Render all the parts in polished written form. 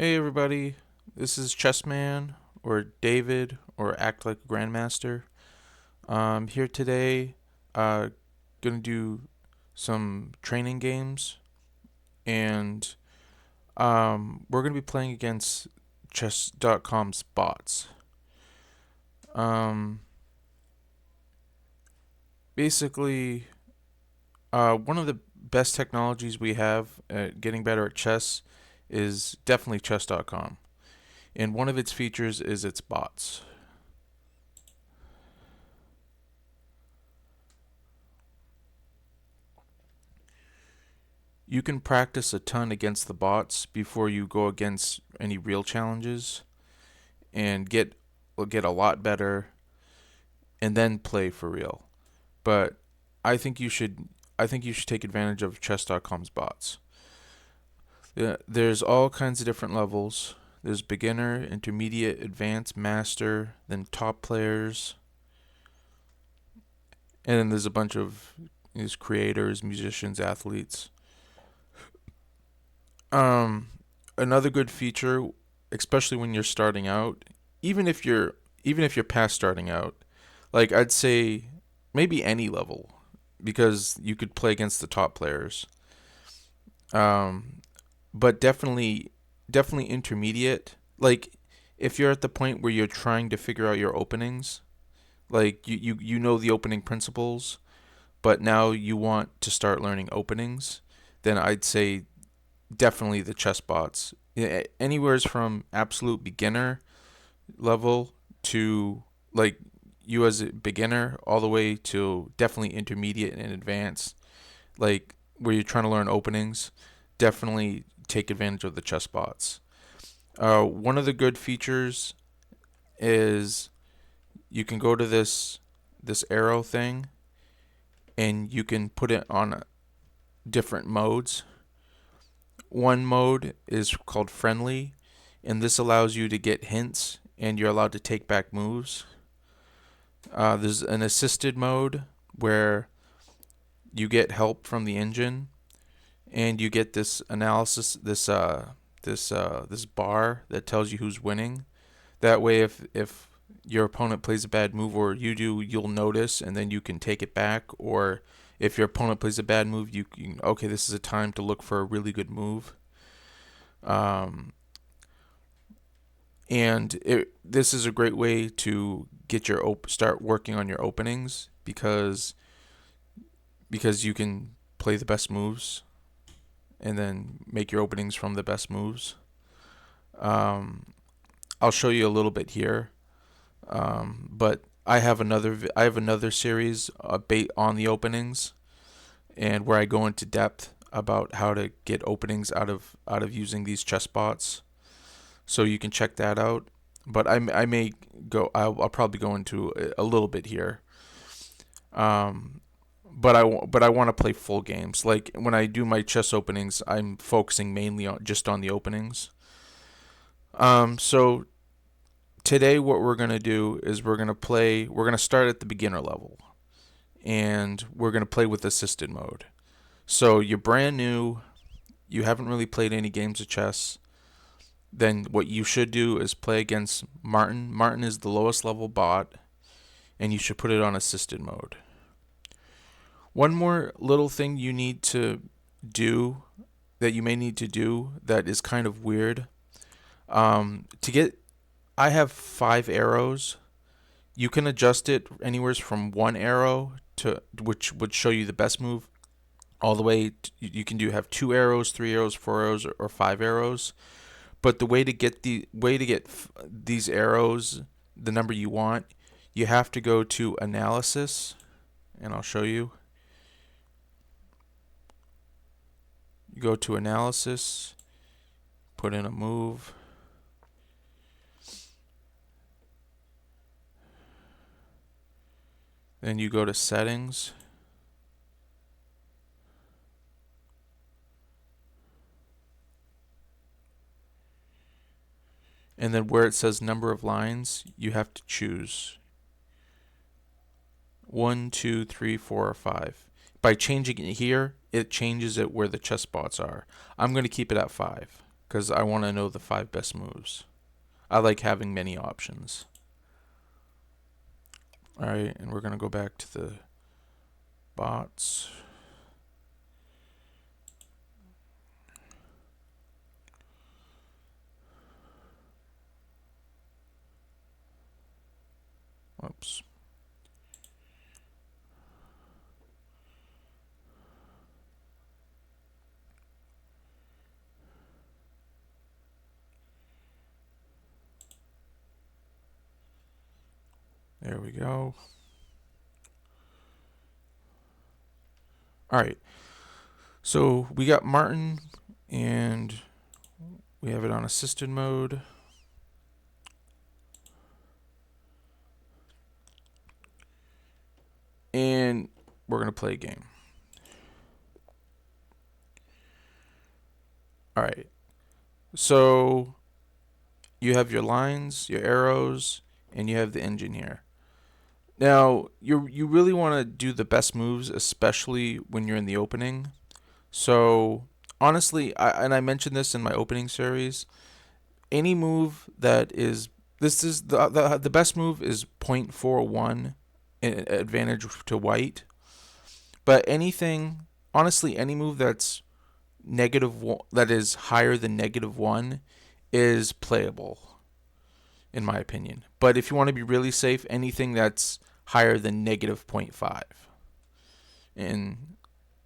Hey everybody, this is Chessman or David or Act Like a Grandmaster. Here today, gonna do some training games, and we're gonna be playing against Chess.com's bots. Um, Basically, one of the best technologies we have at getting better at chess is definitely Chess.com, and one of its features is its bots. You can practice a ton against the bots before you go against any real challenges and get a lot better and then play for real. But I think you should I think you should take advantage of chess.com's bots. Yeah, there's all kinds of different levels. There's beginner, intermediate, advanced, master, then top players, and then there's a bunch of these creators, musicians, athletes. Um, Another good feature, especially when you're starting out, even if you're even if you're past starting out, like I'd say maybe any level, because you could play against the top players. Um, but definitely intermediate. Like if you're at the point where you're trying to figure out your openings, like you know the opening principles, but now you want to start learning openings, then I'd say definitely the chess bots. Yeah, anywhere's from absolute beginner level to like you as a beginner all the way to definitely intermediate and advanced, like where you're trying to learn openings, definitely take advantage of the chess bots. One of the good features is you can go to this arrow thing and you can put it on different modes. One mode is called friendly, and this allows you to get hints and you're allowed to take back moves. There's an assisted mode where you get help from the engine and you get this analysis, this bar that tells you who's winning. That way, if your opponent plays a bad move or you do, you'll notice and then you can take it back. Or if your opponent plays a bad move, you can, okay, this is a time to look for a really good move. Um, this is a great way to get start working on your openings because you can play the best moves and then make your openings from the best moves. Um, I'll show you a little bit here, but I have another series on the openings and where I go into depth about how to get openings out of using these chess bots. So you can check that out. But I may go. I'll probably go into a little bit here. Um, but I want to play full games. Like when I do my chess openings, I'm focusing mainly on just on the openings. So today what we're gonna do is we're gonna play. We're gonna start at the beginner level, and we're gonna play with assisted mode. So you're brand new. You haven't really played any games of chess. Then what you should do is play against Martin. Martin is the lowest level bot, and you should put it on assisted mode. One more little thing you need to do that you may need to do that is kind of weird. To get, I have 5 arrows. You can adjust it anywhere from 1 arrow to which would show you the best move, all the way. You can do have 2 arrows, 3 arrows, 4 arrows, or 5 arrows. But the way to get these arrows, the number you want, you have to go to analysis, and I'll show you. You go to analysis, put in a move. Then you go to settings. And then where it says number of lines, you have to choose 1, 2, 3, 4, or 5. By changing it here, it changes it where the chess spots are. I'm going to keep it at 5. because I want to know the 5 best moves. I like having many options. Alright, and we're going to go back to the bots. Whoops. There we go. Alright, so we got Martin, and we have it on assisted mode. And we're going to play a game. Alright, so you have your lines, your arrows, and you have the engine here. Now, you really want to do the best moves, especially when you're in the opening. So, honestly, I mentioned this in my opening series, any move that is this is the best move is 0.41 advantage to white. But anything, honestly, any move that's that is higher than -1 is playable in my opinion. But if you want to be really safe, anything that's higher than -0.5. And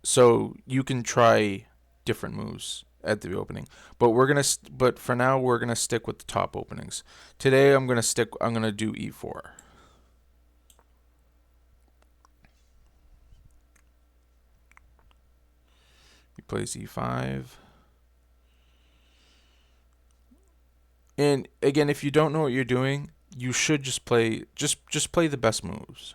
so you can try different moves at the opening. But for now we're going to stick with the top openings. Today I'm going to do E4. He plays E5. And again, if you don't know what you're doing, you should just play the best moves.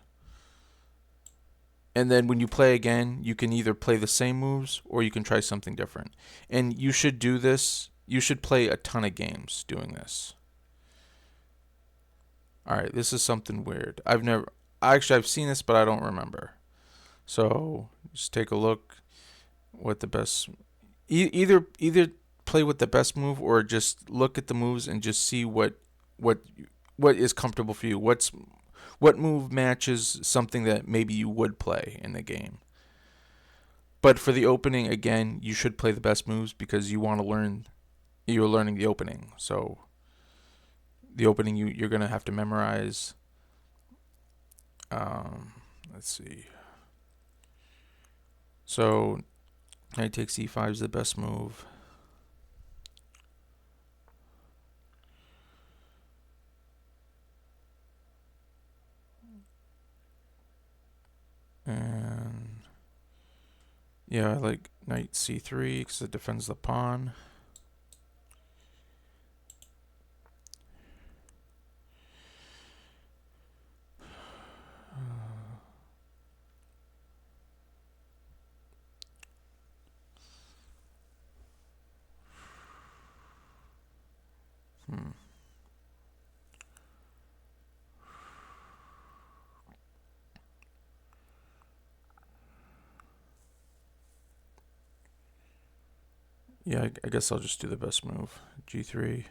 And then when you play again, you can either play the same moves or you can try something different. And you should do this. You should play a ton of games doing this. All right, this is something weird. I've seen this, but I don't remember. So just take a look. What the best? Either play with the best move or just look at the moves and just see what what is comfortable for you. What move matches something that maybe you would play in the game. But for the opening, again, you should play the best moves because you want to learn. You're learning the opening, so the opening you're gonna have to memorize. Let's see. So knight takes e5 is the best move. And yeah, I like knight c3 because it defends the pawn. Yeah, I guess I'll just do the best move. G3.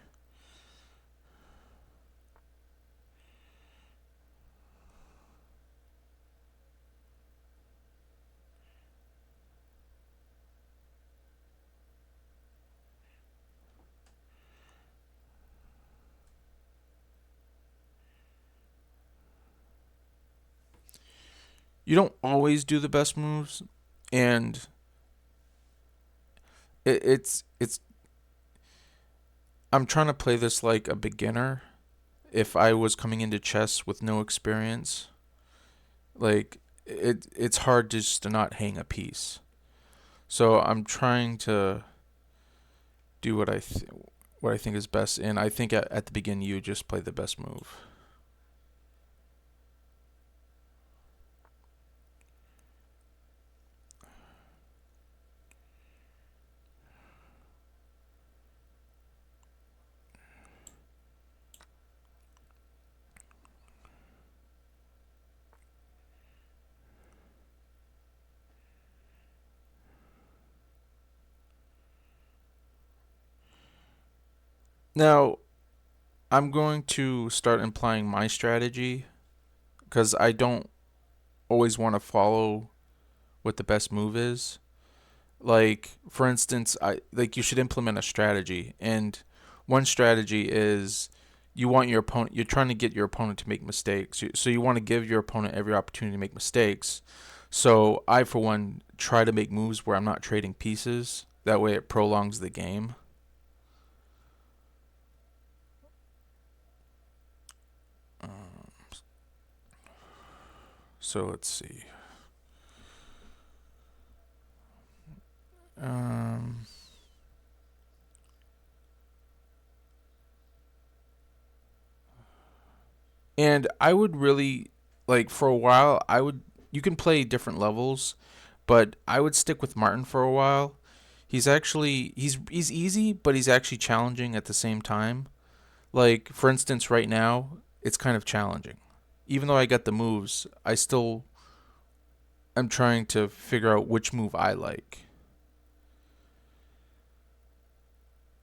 You don't always do the best moves, and it's I'm trying to play this like a beginner. If I was coming into chess with no experience, like it's hard just to not hang a piece. So I'm trying to do what I think is best, and I think at the beginning you just play the best move. Now, I'm going to start implying my strategy because I don't always want to follow what the best move is. Like, for instance, you should implement a strategy, and one strategy is you want your opponent. You're trying to get your opponent to make mistakes, so you want to give your opponent every opportunity to make mistakes. So I, for one, try to make moves where I'm not trading pieces. That way, it prolongs the game. Um, so let's see. Um, and I would really like for a while. I would You can play different levels, but I would stick with Martin for a while. He's easy, but he's actually challenging at the same time. Like for instance, right now it's kind of challenging. Even though I got the moves, I still am trying to figure out which move I like.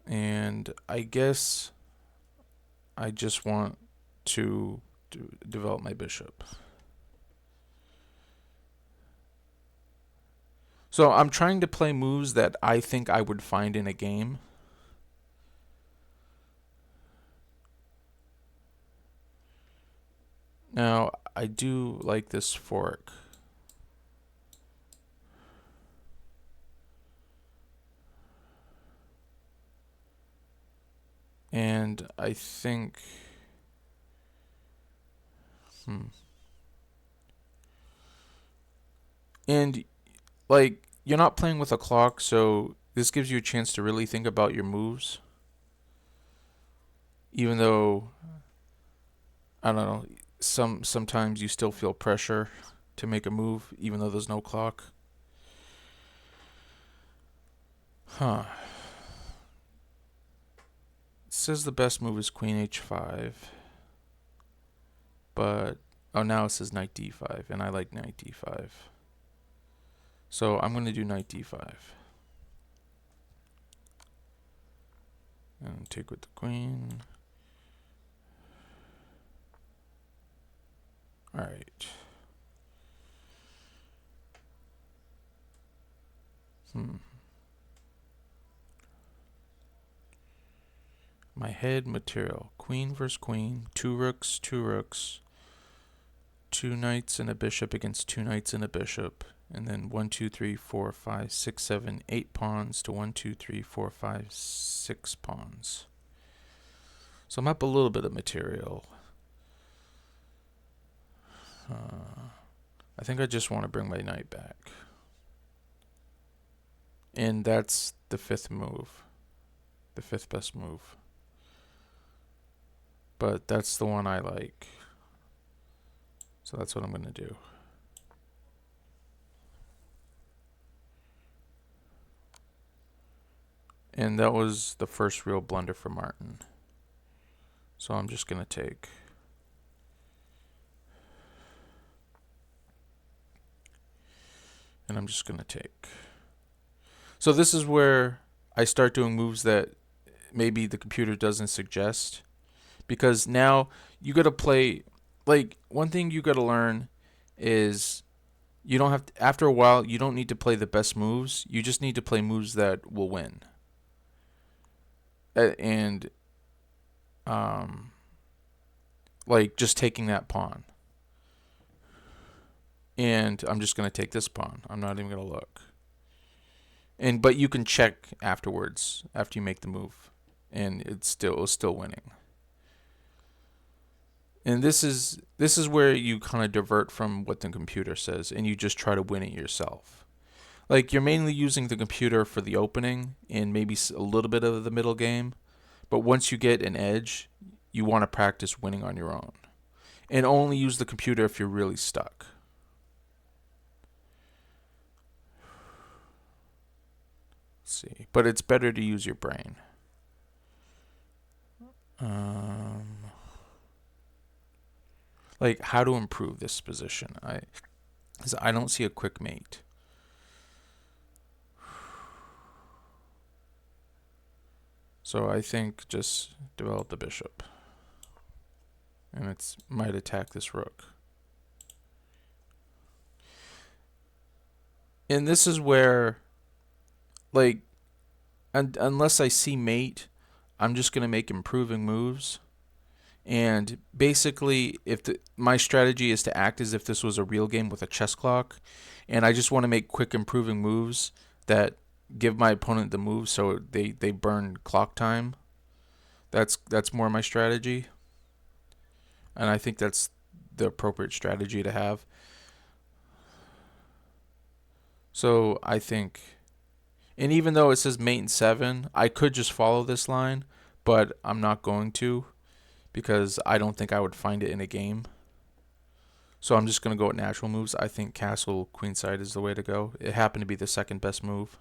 And I guess I just want to develop my bishop. So I'm trying to play moves that I think I would find in a game. Now, I do like this fork. And I think hmm. And like you're not playing with a clock, so this gives you a chance to really think about your moves. Even though I don't know, sometimes you still feel pressure to make a move even though there's no clock. Huh. It says the best move is queen h5, but oh, now it says knight d5 and I like knight d5. So I'm going to do knight d5. And take with the queen. Alright. My head material. Queen versus queen. Two rooks, two rooks. Two knights and a bishop against two knights and a bishop. And then 1, 2, 3, 4, 5, 6, 7, 8 pawns to 1, 2, 3, 4, 5, 6 pawns. So I'm up a little bit of material. I think I just want to bring my knight back. And that's the fifth move. The fifth best move. But that's the one I like. So that's what I'm going to do. And that was the first real blunder for Martin. So I'm just going to take. And I'm just going to take. So this is where I start doing moves that maybe the computer doesn't suggest. Because now you got to play. Like, one thing you got to learn is you don't have to, after a while, you don't need to play the best moves. You just need to play moves that will win. And, like, just taking that pawn. And I'm just going to take this pawn. I'm not even going to look. But you can check afterwards after you make the move, and it's still winning. And this is where you kind of divert from what the computer says, and you just try to win it yourself. Like, you're mainly using the computer for the opening and maybe a little bit of the middle game, but once you get an edge, you want to practice winning on your own, and only use the computer if you're really stuck. Let's see, but it's better to use your brain. Like, how to improve this position? I don't see a quick mate. So I think just develop the bishop. And it might attack this rook. And this is where, like, unless I see mate, I'm just going to make improving moves. And basically, my strategy is to act as if this was a real game with a chess clock, and I just want to make quick improving moves that give my opponent the move so they burn clock time. That's more my strategy, and I think that's the appropriate strategy to have. So I think, and even though it says mate in 7, I could just follow this line, but I'm not going to because I don't think I would find it in a game. So I'm just going to go with natural moves. I think castle queenside is the way to go. It happened to be the second best move.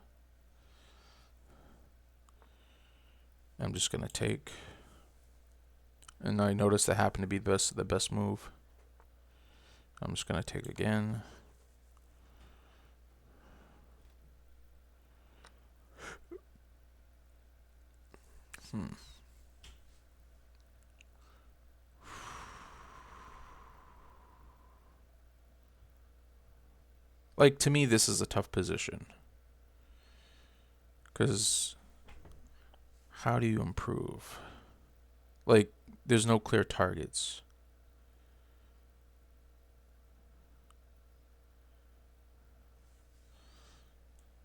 I'm just going to take. And I noticed that happened to be the best move. I'm just going to take again. Like, to me, this is a tough position. Because how do you improve? Like, there's no clear targets.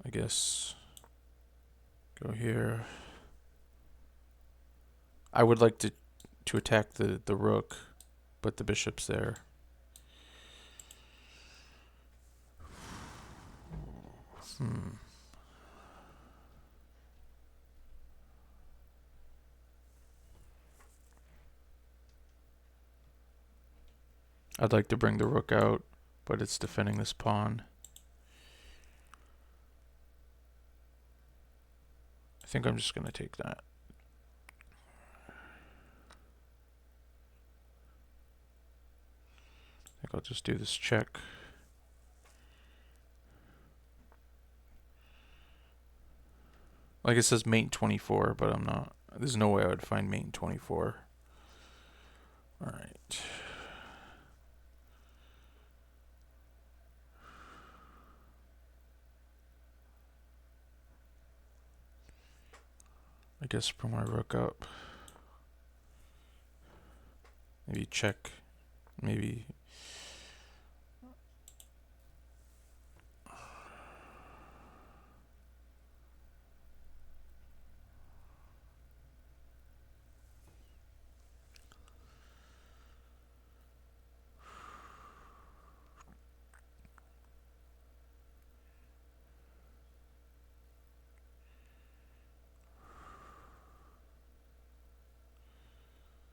I guess go here. I would like to attack the rook, but the bishop's there. I'd like to bring the rook out, but it's defending this pawn. I think I'm just going to take that. I think I'll just do this check. Like it says mate 24, but I'm not. There's no way I would find mate 24. Alright. I guess bring my rook up. Maybe check. Maybe.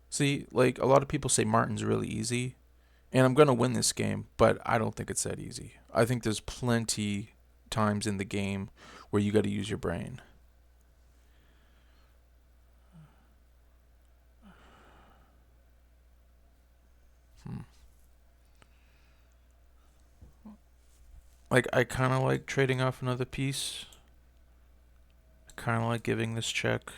See, like a lot of people say Martin's really easy, and I'm going to win this game, but I don't think it's that easy. I think there's plenty times in the game where you got to use your brain. Like, I kind of like trading off another piece. I kind of like giving this check.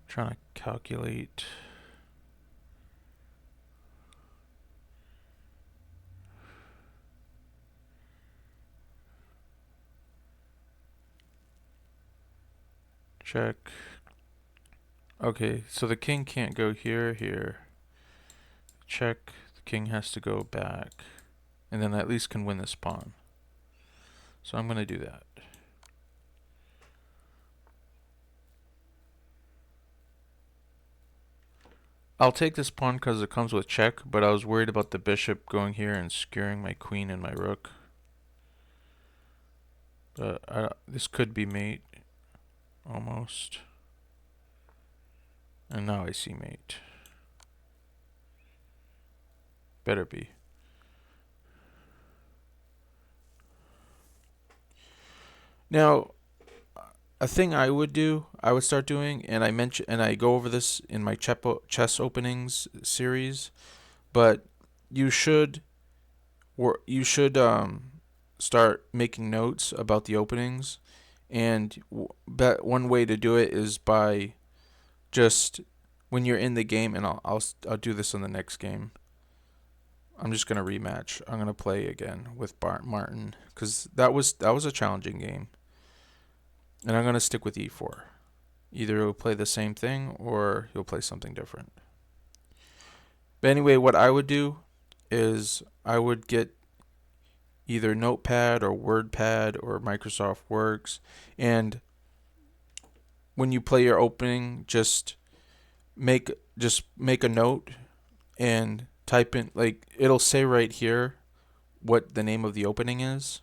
Trying to calculate. Check. Okay, so the king can't go here. Check. The king has to go back. And then I at least can win this pawn. So I'm going to do that. I'll take this pawn because it comes with check, but I was worried about the bishop going here and skewering my queen and my rook. But this could be mate. Almost. And now I see mate. Better be. Now, a thing I would start doing, and I go over this in my chess openings series, but you should start making notes about the openings, And one way to do it is by just when you're in the game, and I'll do this in the next game. I'm just gonna rematch. I'm gonna play again with Bart Martin because that was a challenging game, and I'm gonna stick with E4. Either he'll play the same thing or he'll play something different. But anyway, what I would do is I would get either Notepad or WordPad or Microsoft Works, and when you play your opening, just make a note and type in, like, it'll say right here what the name of the opening is,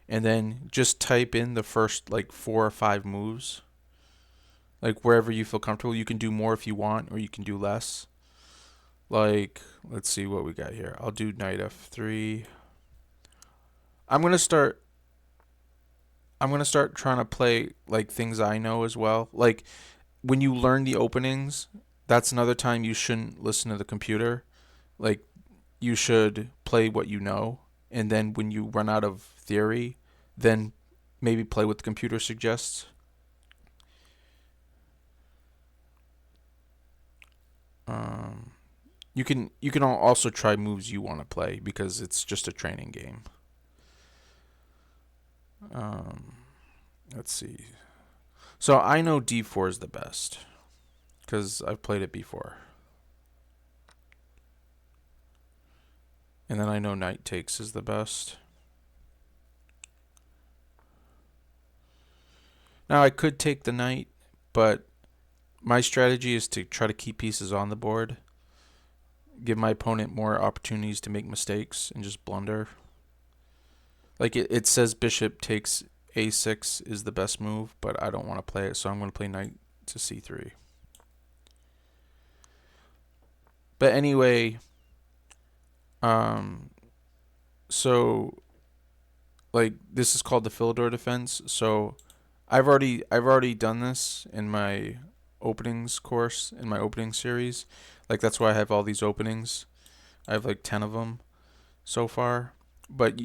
and then just type in the first like 4 or 5 moves, like wherever you feel comfortable. You can do more if you want, or you can do less. Like, let's see what we got here. I'll do knight f3. I'm gonna start. I'm gonna start trying to play like things I know as well. Like when you learn the openings, that's another time you shouldn't listen to the computer. Like you should play what you know, and then when you run out of theory, then maybe play what the computer suggests. Um, you can also try moves you want to play because it's just a training game. Um, let's see. So I know D4 is the best because I've played it before, and then I know knight takes is the best. Now I could take the knight, but my strategy is to try to keep pieces on the board, give my opponent more opportunities to make mistakes and just blunder. Like it says bishop takes a6 is the best move, but I don't want to play it, so I'm going to play knight to c3. But anyway, um, so like this is called the Philidor defense. So I've already done this in my openings course, in my opening series. Like that's why I have all these openings. I have like 10 of them so far. But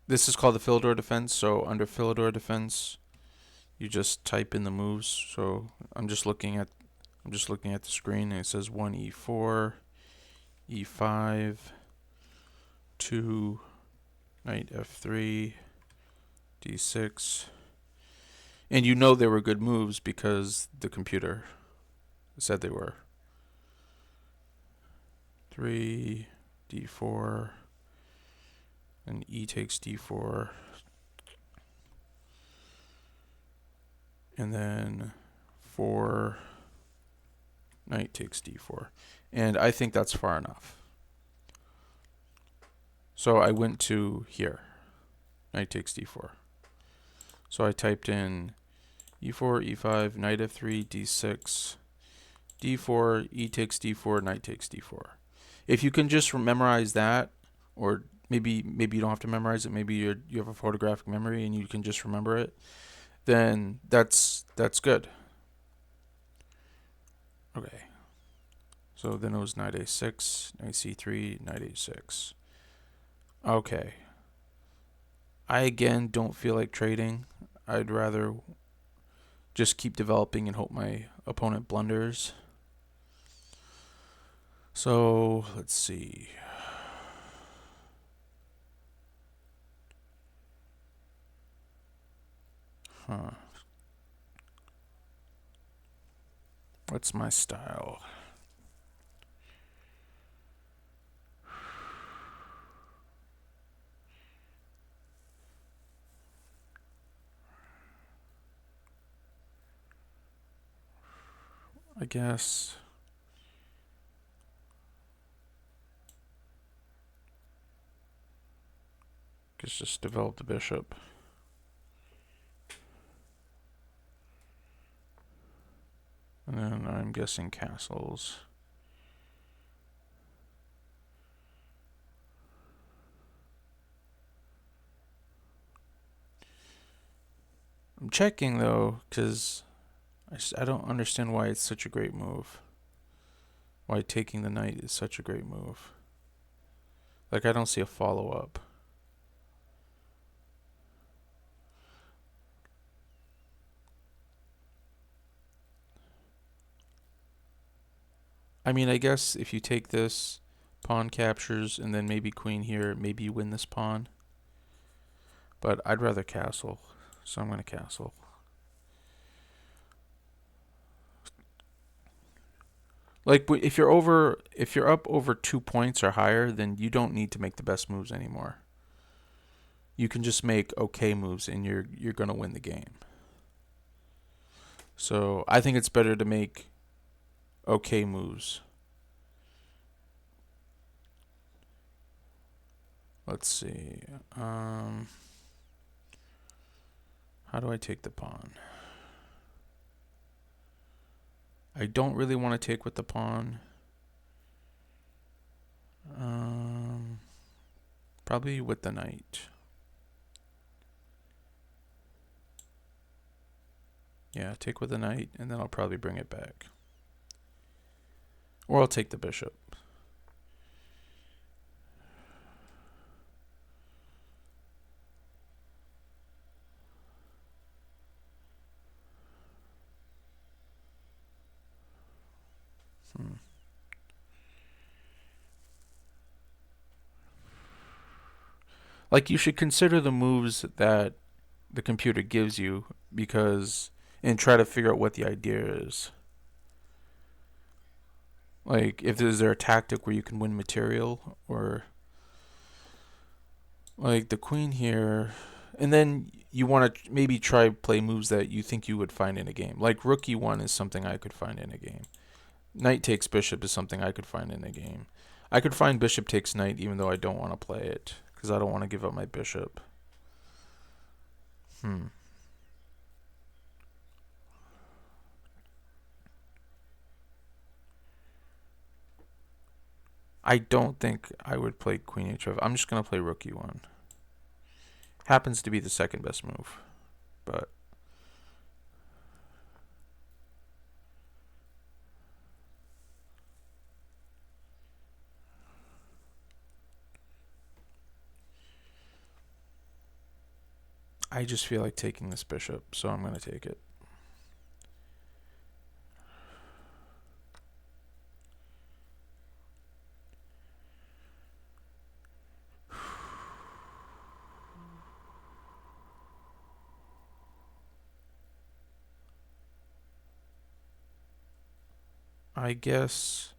this is called the Philidor defense. So under Philidor defense, you just type in the moves. So I'm just looking at the screen, and it says 1 e4, e5, 2 knight f3, d6. And you know they were good moves because the computer said they were. 3 d4, and e takes d4, and then 4 knight takes d4. And I think that's far enough. So I went to here, knight takes d4. So I typed in e4, e5, knight f3, d6, d4, e takes d4, knight takes d4. If you can just memorize that, or maybe you don't have to memorize it, maybe you have a photographic memory and you can just remember it, then that's good. Okay. So then it was knight a6, knight c3, knight a6. Okay. I again don't feel like trading. I'd rather just keep developing and hope my opponent blunders. So let's see. Huh. What's my style? I guess just develop the bishop. And then I'm guessing castles. I'm checking though, because I don't understand why it's such a great move. Why taking the knight is such a great move. Like, I don't see a follow up. I mean, I guess if you take this, pawn captures, and then maybe queen here, maybe you win this pawn. But I'd rather castle, so I'm going to castle. Like if you're up over 2 points or higher, then you don't need to make the best moves anymore. You can just make okay moves, and you're going to win the game. So I think it's better to make okay moves. Let's see. How do I take the pawn? I don't really want to take with the pawn. Probably with the knight. Yeah, take with the knight, and then I'll probably bring it back. Or I'll take the bishop. Like, you should consider the moves that the computer gives you because and try to figure out what the idea is. Like, if is there a tactic where you can win material, or like the queen here, and then you want to maybe try play moves that you think you would find in a game. Like rook e1 is something I could find in a game. Knight takes bishop is something I could find in a game. I could find bishop takes knight even though I don't want to play it because I don't want to give up my bishop. I don't think I would play queen h5. I'm just going to play rook e1. Happens to be the second best move, but I just feel like taking this bishop, so I'm going to take it. I guess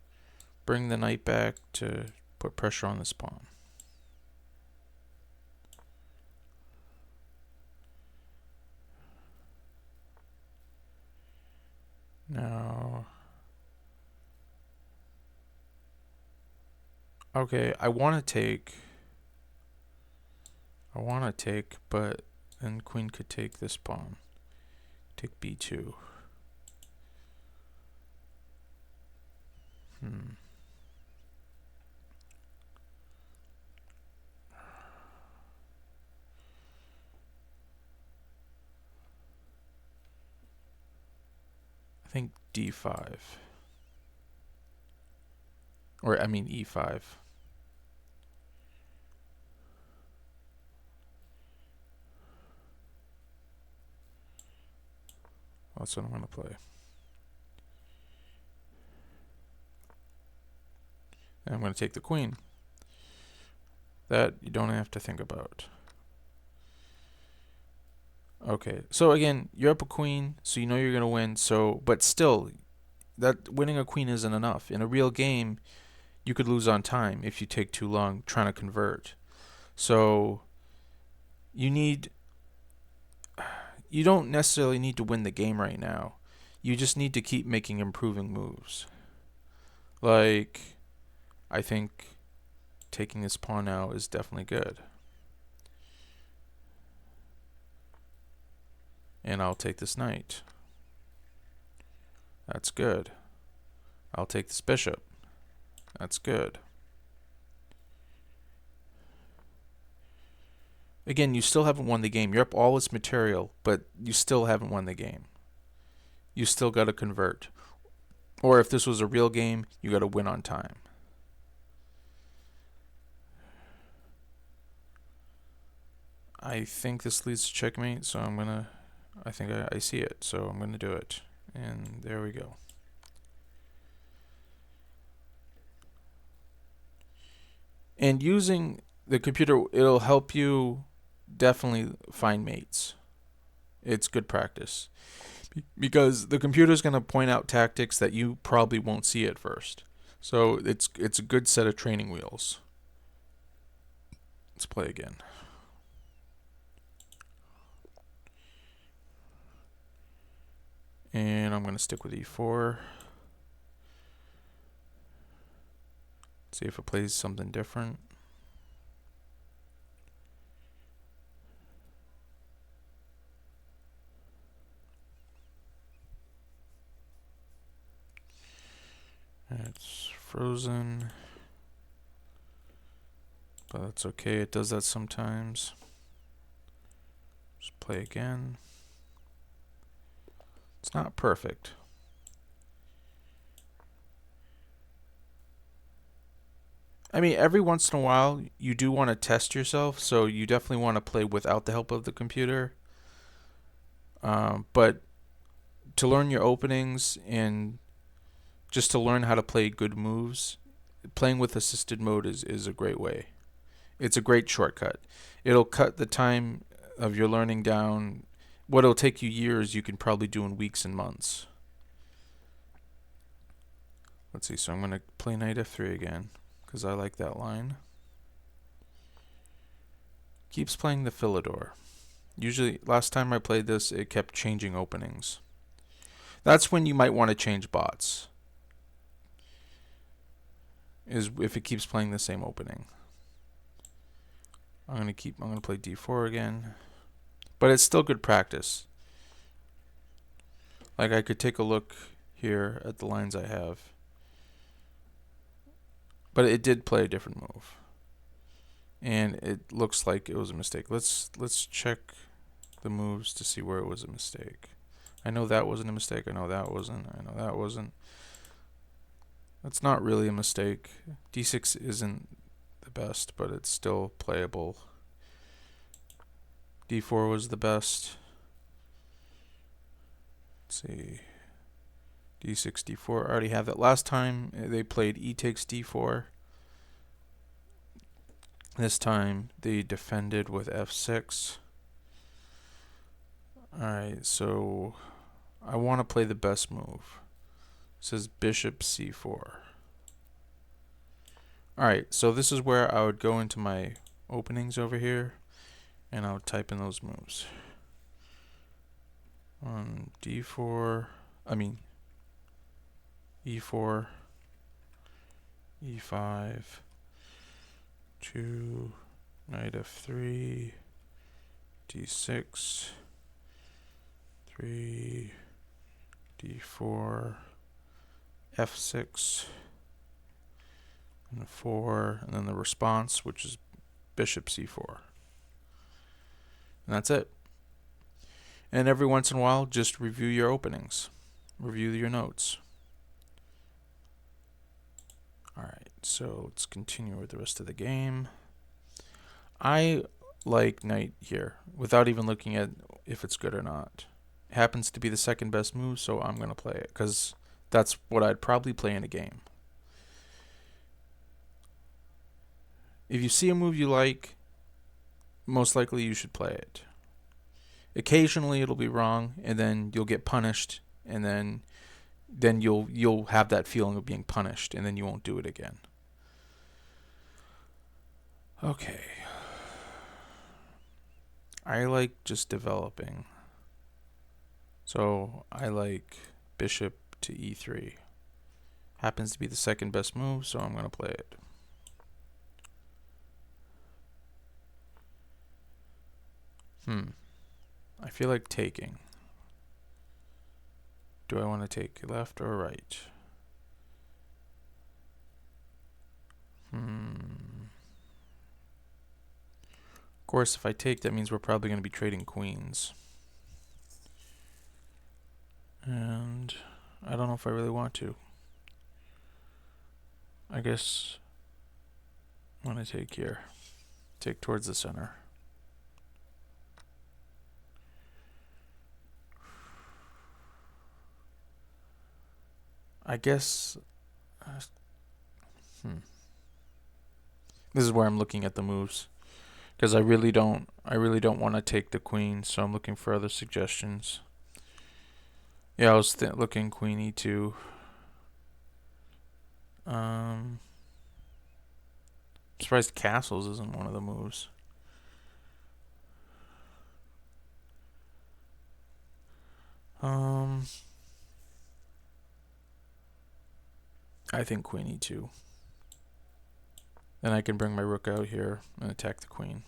bring the knight back to put pressure on this pawn. Now, okay, I want to take, but then queen could take this pawn. Take b2. I think d5. Or, I mean, e5. That's what I'm going to play. And I'm going to take the queen. That you don't have to think about. Okay, so again, you're up a queen, so you know you're going to win. So, but still, that winning a queen isn't enough. In a real game, you could lose on time if you take too long trying to convert. So, you don't necessarily need to win the game right now. You just need to keep making improving moves. Like, I think taking this pawn now is definitely good. And I'll take this knight. That's good. I'll take this bishop. That's good. Again, you still haven't won the game. You're up all this material, but you still haven't won the game. You still got to convert. Or if this was a real game, you got to win on time. I think this leads to checkmate, so I think I see it, so I'm gonna do it. And there we go. And using the computer, it'll help you definitely find mates. It's good practice because the computer's going to point out tactics that you probably won't see at first. So it's a good set of training wheels. Let's play again. And I'm going to stick with e4. See if it plays something different. It's frozen. But that's okay, it does that sometimes. Just play again. It's not perfect. I mean, every once in a while, you do want to test yourself, so you definitely want to play without the help of the computer. But to learn your openings and just to learn how to play good moves, playing with assisted mode is a great way. It's a great shortcut. It'll cut the time of your learning down. What'll take you years, you can probably do in weeks and months. Let's see, so I'm going to play knight f3 again, because I like that line. Keeps playing the Philidor. Usually, last time I played this, it kept changing openings. That's when you might want to change bots, is if it keeps playing the same opening. I'm going to play d4 again. But it's still good practice. Like, I could take a look here at the lines I have. But it did play a different move. And it looks like it was a mistake. Let's check the moves to see where it was a mistake. I know that wasn't a mistake. I know that wasn't. I know that wasn't. That's not really a mistake. d6 isn't the best, but it's still playable. d4 was the best. Let's see. d6, d4. I already have that. Last time they played e takes d4. This time they defended with f6. Alright, so I want to play the best move. It says bishop c4. Alright, so this is where I would go into my openings over here, and I would type in those moves. On d4, e4, e5, 2, knight f3, d6, 3, d4, f6, and 4, and then the response, which is bishop c4. And that's it. And every once in a while, just review your openings. Review your notes. Alright, so let's continue with the rest of the game. I like knight here, without even looking at if it's good or not. It happens to be the second best move, so I'm going to play it, because that's what I'd probably play in a game. If you see a move you like, most likely you should play it. Occasionally it'll be wrong, and then you'll get punished, and then you'll have that feeling of being punished, and then you won't do it again. Okay. I like just developing. So I like bishop to e3. Happens to be the second best move, so I'm going to play it. I feel like taking. Do I want to take left or right? Of course, if I take, that means we're probably going to be trading queens. And I don't know if I really want to. I guess I'm going to take here. Take towards the center. I guess... This is where I'm looking at the moves because I really don't want to take the queen, so I'm looking for other suggestions. Yeah, I was looking queen e2. I'm surprised castles isn't one of the moves. I think queen e2. Then I can bring my rook out here and attack the queen.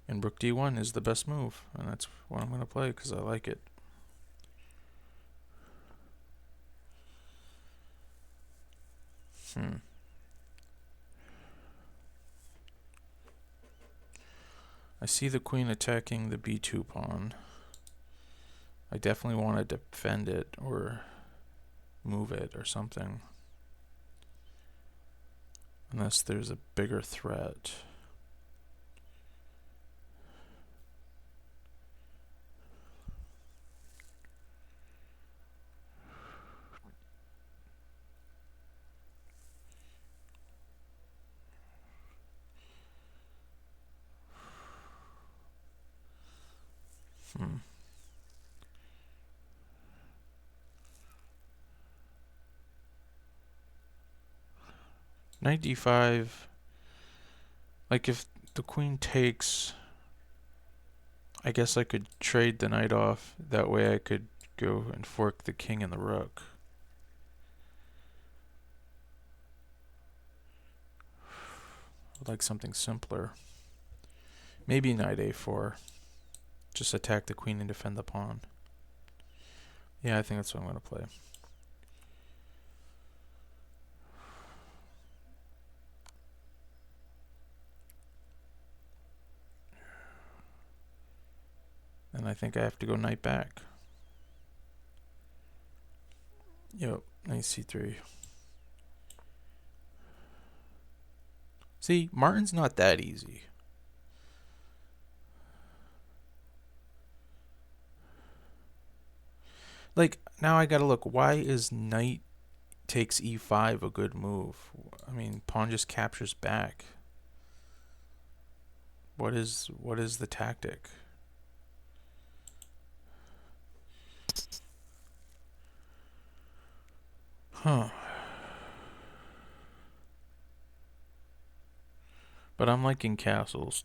And rook d1 is the best move, and that's what I'm going to play because I like it. I see the queen attacking the b2 pawn. I definitely want to defend it or move it or something. Unless there's a bigger threat. Knight d5. Like if the queen takes, I guess I could trade the knight off. That way I could go and fork the king and the rook. I'd like something simpler. Maybe knight a4. Just attack the queen and defend the pawn. Yeah, I think that's what I'm going to play. And I think I have to go knight back. Yep, knight c3. See, Martin's not that easy. Like, now I gotta look, why is knight takes e5 a good move? I mean, pawn just captures back. What is the tactic? Huh. But I'm liking castles,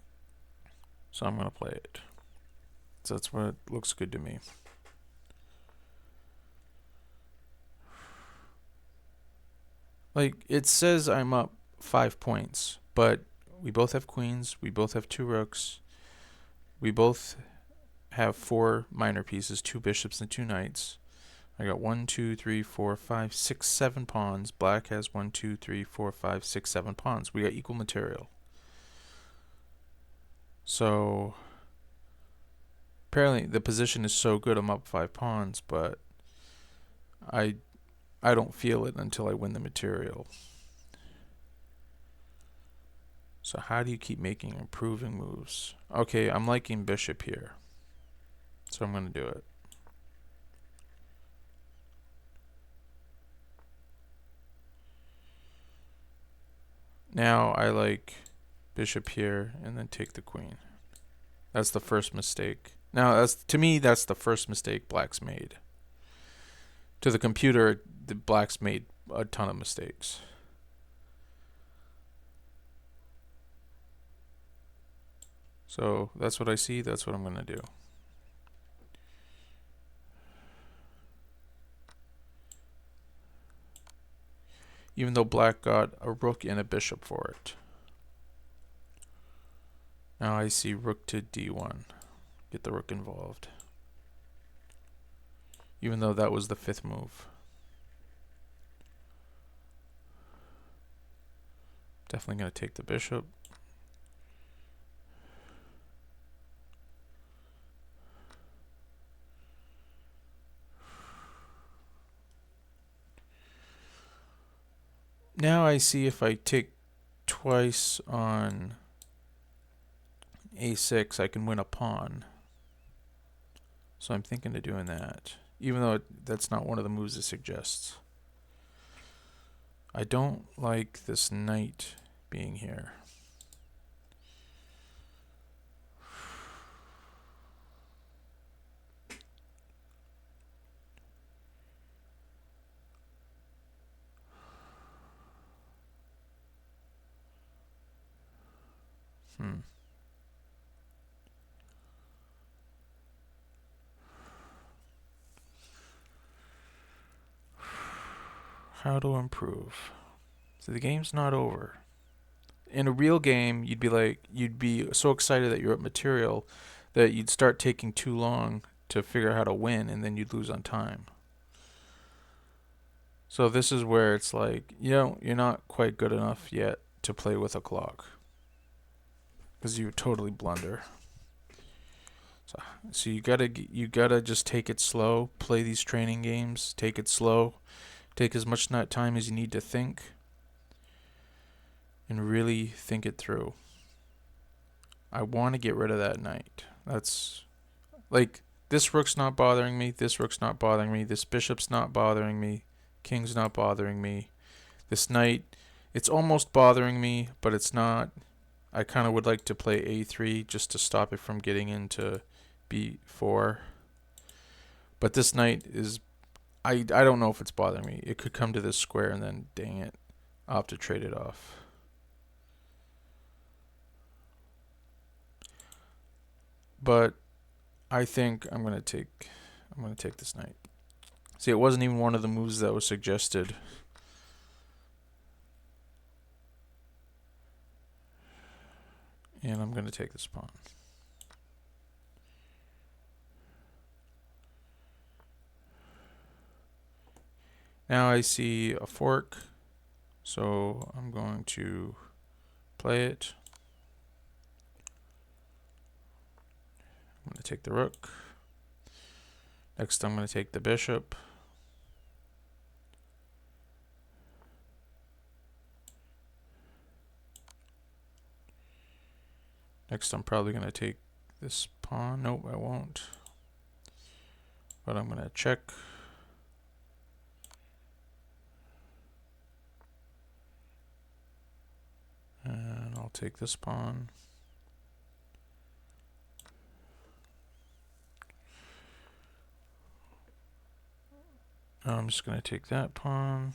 so I'm gonna play it. So that's what looks good to me. Like, it says I'm up 5 points, but we both have queens, we both have 2 rooks, we both have 4 minor pieces, 2 bishops and 2 knights. I got 1, 2, 3, 4, 5, 6, 7 pawns. Black has 1, 2, 3, 4, 5, 6, 7 pawns. We got equal material. So apparently the position is so good I'm up 5 pawns, but I don't feel it until I win the material. So how do you keep making improving moves? Okay, I'm liking bishop here. So I'm going to do it. Now I like bishop here and then take the queen. That's the first mistake. Now, to me, that's the first mistake Black's made. To the computer, the Black's made a ton of mistakes. So that's what I see. That's what I'm going to do. Even though Black got a rook and a bishop for it. Now I see rook to d1. Get the rook involved. Even though that was the 5th move. Definitely going to take the bishop. Now I see if I take twice on a6, I can win a pawn. So I'm thinking of doing that, even though that's not one of the moves it suggests. I don't like this knight being here. Hmm. How to improve. So the game's not over. In a real game, you'd be so excited that you're at material that you'd start taking too long to figure out how to win, and then you'd lose on time. So this is where it's like, you're not quite good enough yet to play with a clock, because you would totally blunder. So you gotta just take it slow. Play these training games. Take it slow. Take as much time as you need to think, and really think it through. I want to get rid of that knight. That's like, this rook's not bothering me. This rook's not bothering me. This bishop's not bothering me. King's not bothering me. This knight, it's almost bothering me, but it's not. I kind of would like to play a3 just to stop it from getting into b4. But this knight is, I don't know if it's bothering me. It could come to this square and then, dang it, I'll have to trade it off. But I think I'm gonna take this knight. See, it wasn't even one of the moves that was suggested. And I'm gonna take this pawn. Now I see a fork, so I'm going to play it. I'm going to take the rook. Next I'm going to take the bishop. Next I'm probably going to take this pawn. Nope, I won't. But I'm going to check. And I'll take this pawn. I'm just going to take that pawn.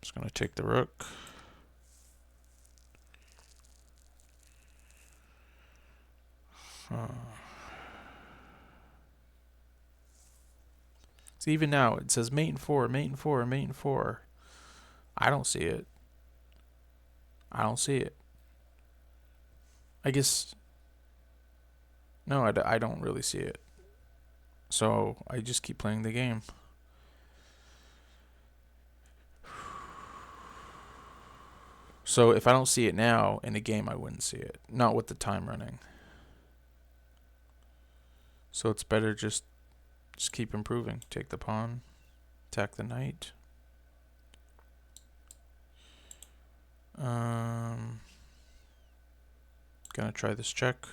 Just going to take the rook. So even now it says mate and 4, mate and 4, mate and 4. I don't see it. I don't see it. I guess, no, I don't really see it. So I just keep playing the game. So if I don't see it now in a game, I wouldn't see it. Not with the time running. So it's better just keep improving. Take the pawn, attack the knight. Gonna try this check.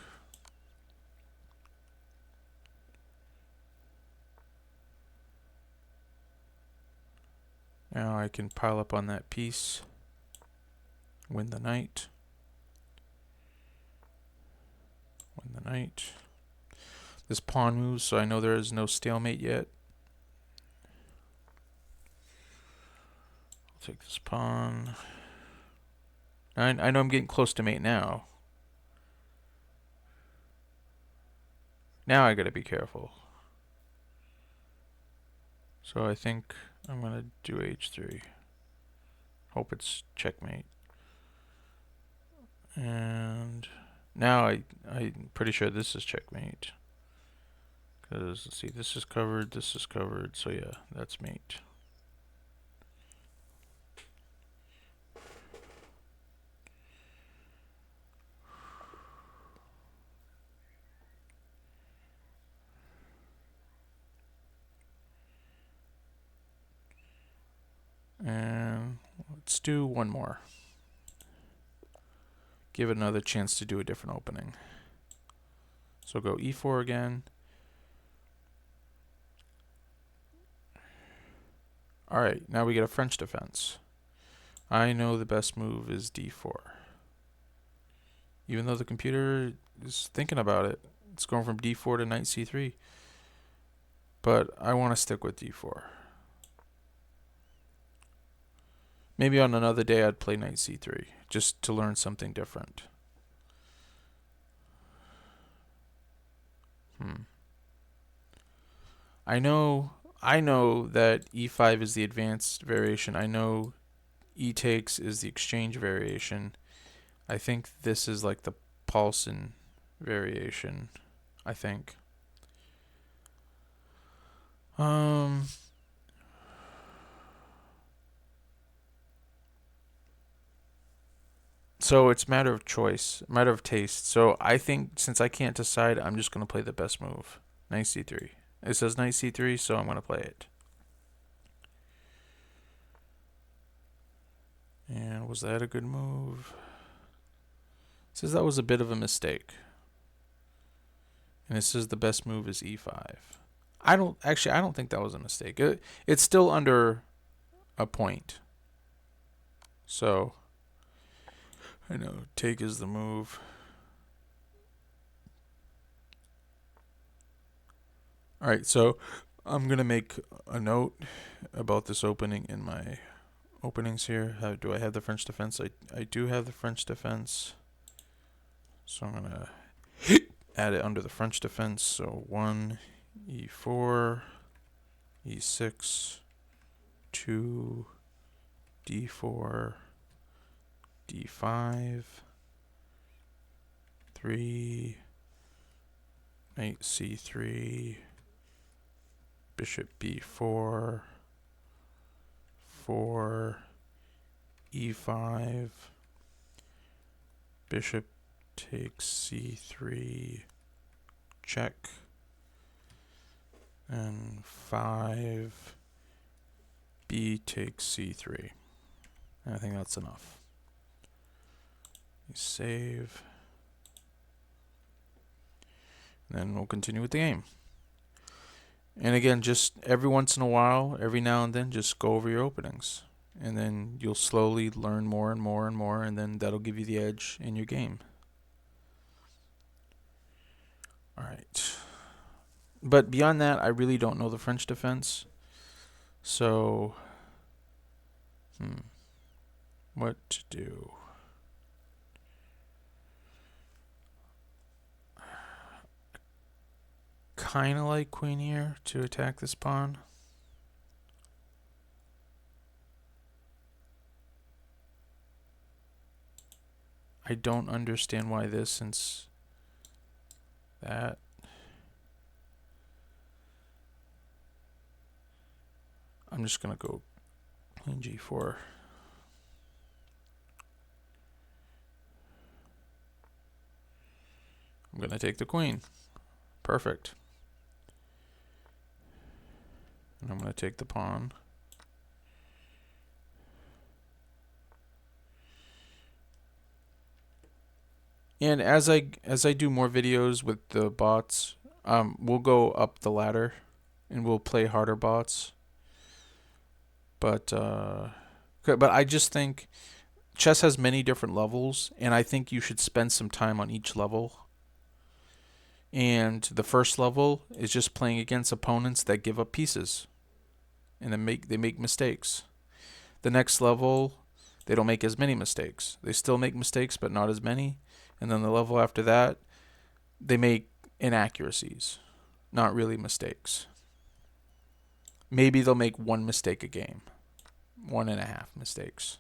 Now I can pile up on that piece, win the knight. Win the knight. This pawn moves, so I know there is no stalemate yet. I'll take this pawn. I know I'm getting close to mate now. Now I gotta be careful. So I think I'm gonna do h3. Hope it's checkmate. And now I'm pretty sure this is checkmate. Because, let's see, this is covered, so yeah, that's mate. And let's do one more. Give it another chance to do a different opening. So go e4 again. Alright, now we get a French defense. I know the best move is d4. Even though the computer is thinking about it. It's going from d4 to knight c3. But I want to stick with d4. Maybe on another day I'd play knight c3, just to learn something different. I know that e5 is the advanced variation. I know e takes is the exchange variation. I think this is like the Paulson variation, I think. So it's a matter of choice, a matter of taste. So I think since I can't decide, I'm just going to play the best move. Knight c3. It says knight c3, so I'm going to play it. And was that a good move? It says that was a bit of a mistake. And it says the best move is e5. I don't think that was a mistake. It's still under a point. So I know take is the move. All right, so I'm going to make a note about this opening in my openings here. Do I have the French defense? I do have the French defense. So I'm going to add it under the French defense. So 1, e4, e6, 2, d4, d5, 3, knight c3, bishop b4, 4, e5, bishop takes c3, check, and 5, b takes c3. I think that's enough. Save. And then we'll continue with the game. And again, just every once in a while, every now and then, just go over your openings. And then you'll slowly learn more and more and more, and then that'll give you the edge in your game. Alright. But beyond that, I really don't know the French defense. So, what to do? Kind of like queen here to attack this pawn. I don't understand why this, since that. I'm just going to go queen g4. I'm going to take the queen. Perfect. And I'm going to take the pawn. And as I do more videos with the bots, we'll go up the ladder and we'll play harder bots. But I just think chess has many different levels, and I think you should spend some time on each level. And the first level is just playing against opponents that give up pieces, and they make mistakes. The next level, they don't make as many mistakes. They still make mistakes, but not as many. And then the level after that, they make inaccuracies, not really mistakes. Maybe they'll make one mistake a game, 1.5 mistakes.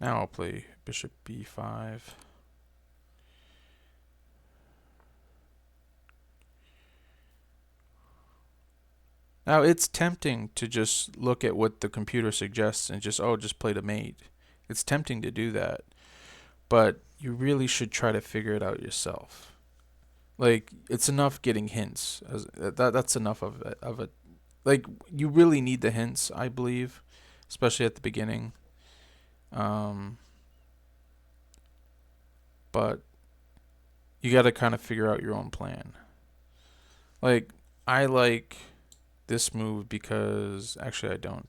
Now I'll play bishop b5. Now it's tempting to just look at what the computer suggests and just play the mate. It's tempting to do that, but you really should try to figure it out yourself. Like, it's enough getting hints. That's enough of it. Like, you really need the hints, I believe, especially at the beginning. but you got to kind of figure out your own plan. Like, I like this move because actually I don't.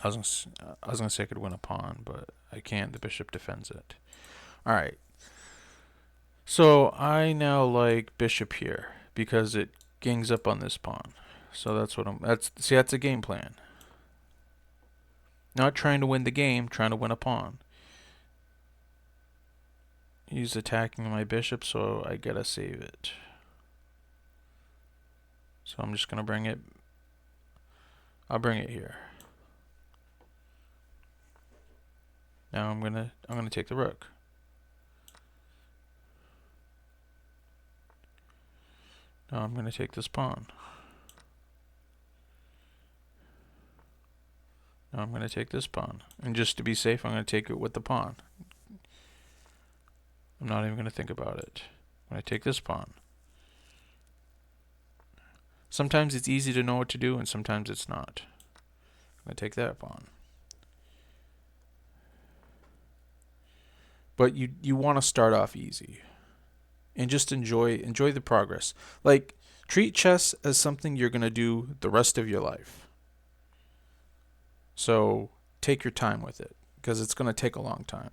I was gonna say I could win a pawn, but I can't. The bishop defends it. All right. So I now like bishop here because it gangs up on this pawn. So that's what I'm. That's a game plan. Not trying to win the game, trying to win a pawn. He's attacking my bishop, so I gotta save it. So I'm just gonna bring it. I'll bring it here. Now I'm gonna take the rook. Now I'm gonna take this pawn. Now I'm gonna take this pawn, and just to be safe, I'm gonna take it with the pawn. I'm not even gonna think about it. I'm gonna take this pawn. Sometimes it's easy to know what to do, and sometimes it's not. I'm gonna take that pawn. But you want to start off easy, and just enjoy the progress. Like, treat chess as something you're gonna do the rest of your life. So take your time with it because it's gonna take a long time.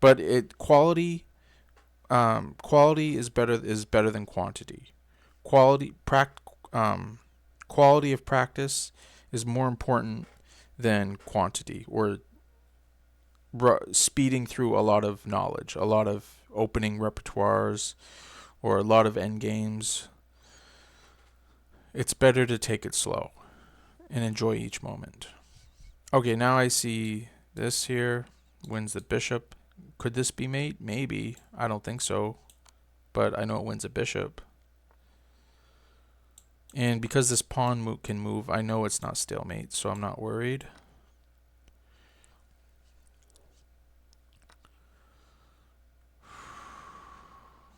But quality is better than quantity. Quality quality of practice is more important than quantity, or speeding through a lot of knowledge, a lot of opening repertoires, or a lot of end games. It's better to take it slow and enjoy each moment. Okay, now I see this here wins the bishop. Could this be mate? Maybe. I don't think so, but I know it wins a bishop. And because this pawn can move, I know it's not stalemate, so I'm not worried.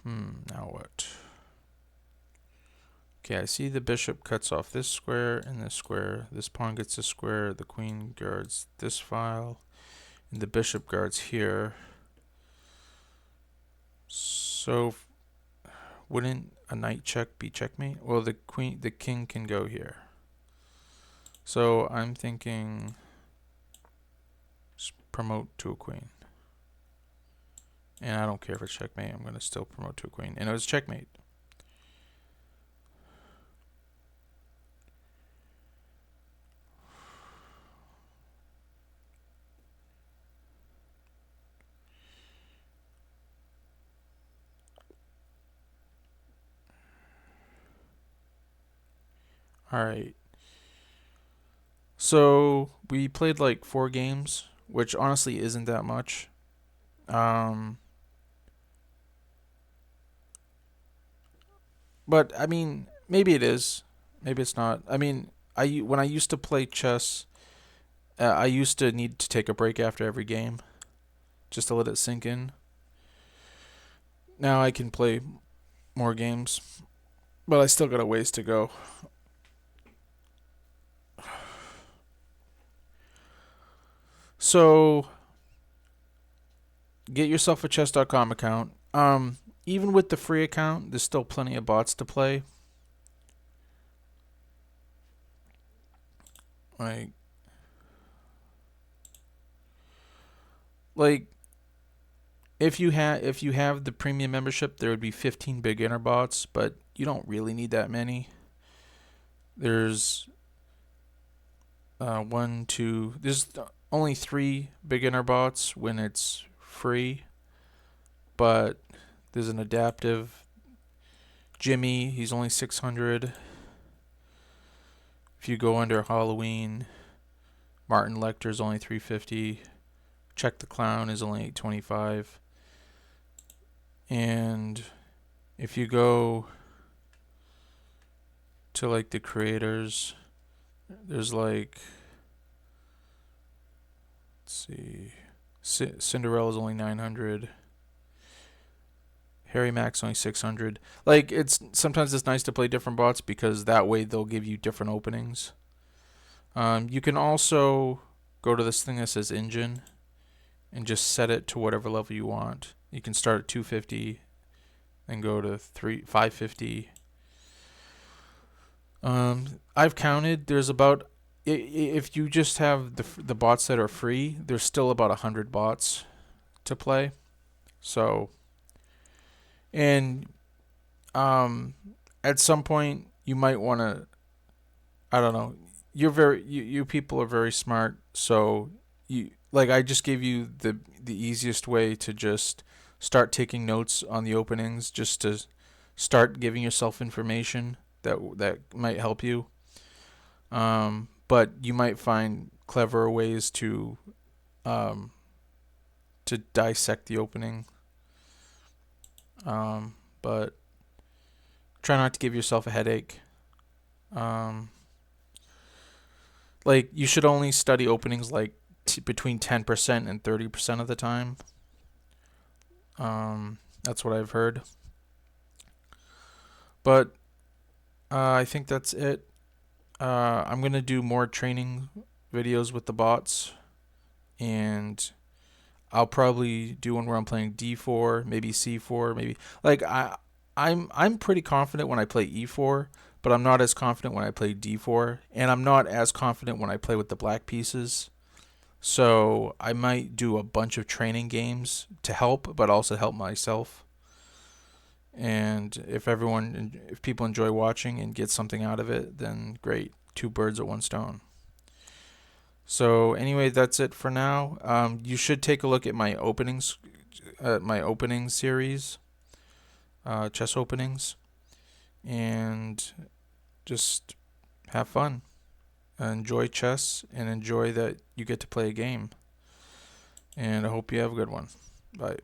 Now what? Okay, I see the bishop cuts off this square and this square. This pawn gets a square. The queen guards this file, and the bishop guards here. So wouldn't a knight check be checkmate? Well, the king can go here. So I'm thinking promote to a queen. And I don't care if it's checkmate. I'm going to still promote to a queen. And it was checkmate. All right. So we played like 4 games, which honestly isn't that much. But I mean, maybe it is, maybe it's not. I mean, when I used to play chess, I used to need to take a break after every game, just to let it sink in. Now I can play more games, but I still got a ways to go. So get yourself a chess.com account. Even with the free account, there's still plenty of bots to play. Like if you have the premium membership, there would be 15 beginner bots, but you don't really need that many. There's there's only 3 beginner bots when it's free, but there's an adaptive Jimmy, he's only 600. If you go under Halloween, Martin Lecter's only 350. Check the Clown is only 825. And if you go to like the creators, there's like, let's see, Cinderella's only 900. Harry Mack's only 600. Like, sometimes it's nice to play different bots because that way they'll give you different openings. You can also go to this thing that says engine, and just set it to whatever level you want. You can start at 250 and go to 550. I've counted. There's about, if you just have the bots that are free, there's still about 100 bots to play. So, and at some point you might want to, I don't know. You people are very smart, so you, like, I just gave you the easiest way to just start taking notes on the openings, just to start giving yourself information that might help you. But you might find cleverer ways um, to dissect the opening. But try not to give yourself a headache. Um, like, you should only study openings like between 10% and 30% of the time. That's what I've heard. But I think that's it. I'm gonna do more training videos with the bots, and I'll probably do one where I'm playing D4, maybe C4, maybe, like, I'm pretty confident when I play E4, but I'm not as confident when I play D4, and I'm not as confident when I play with the black pieces. So I might do a bunch of training games to help, but also help myself. And if people enjoy watching and get something out of it, then great. Two birds with one stone. So anyway, that's it for now. You should take a look at my opening series, chess openings, and just have fun. Enjoy chess and enjoy that you get to play a game. And I hope you have a good one. Bye.